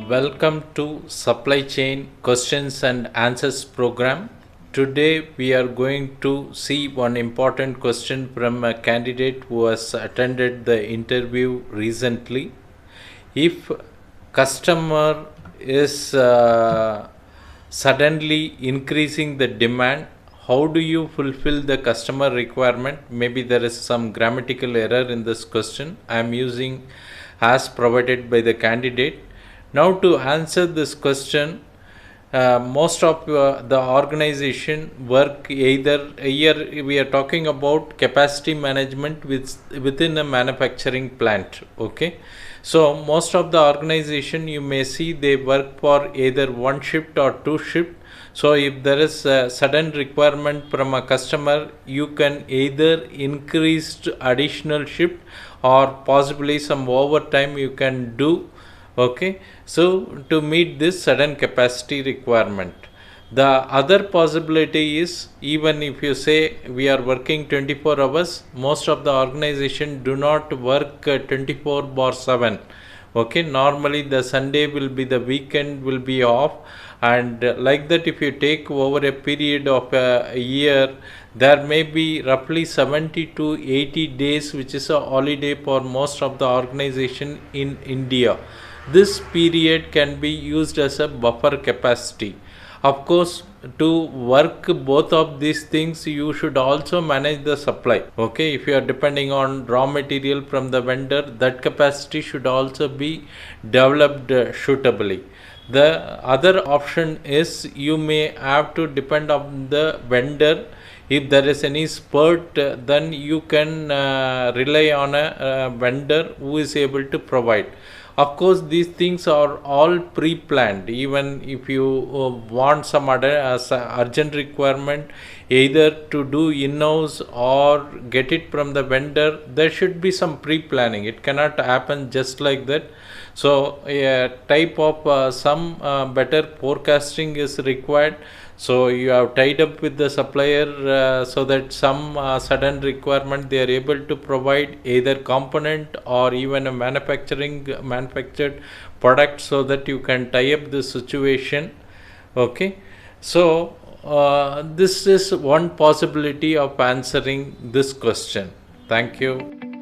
Welcome to Supply Chain Questions and Answers program. Today we are going to see one important question from a candidate who has attended the interview recently. If customer is suddenly increasing the demand, how do you fulfill the customer requirement? Maybe there is some grammatical error in this question. I am using as provided by the candidate. Now to answer this question, most of the organization work either here we are talking about capacity management within a manufacturing plant. Okay, so most of the organization you may see they work for either one shift or two shift. So if there is a sudden requirement from a customer, you can either increase additional shift or possibly some overtime you can do. Okay, so to meet this sudden capacity requirement, the other possibility is, even if you say we are working 24 hours, most of the organization do not work 24/7. Okay, normally the Sunday will be the weekend will be off, and like that if you take over a period of a year, there may be roughly 70 to 80 days which is a holiday for most of the organization in India. This period can be used as a buffer capacity. Of course, to work both of these things, you should also manage the supply. Okay, if you are depending on raw material from the vendor, that capacity should also be developed suitably. The other option is you may have to depend on the vendor. If there is any spurt, then you can rely on a vendor who is able to provide. Of course, these things are all pre-planned. Even if you want some other urgent requirement, either to do in-house or get it from the vendor, there should be some pre-planning. It cannot happen just like that. So a type of some better forecasting is required. So you have tied up with the supplier so that some sudden requirement they are able to provide either component or even a manufactured product, so that you can tie up the situation. Okay, so this is one possibility of answering this question. Thank you.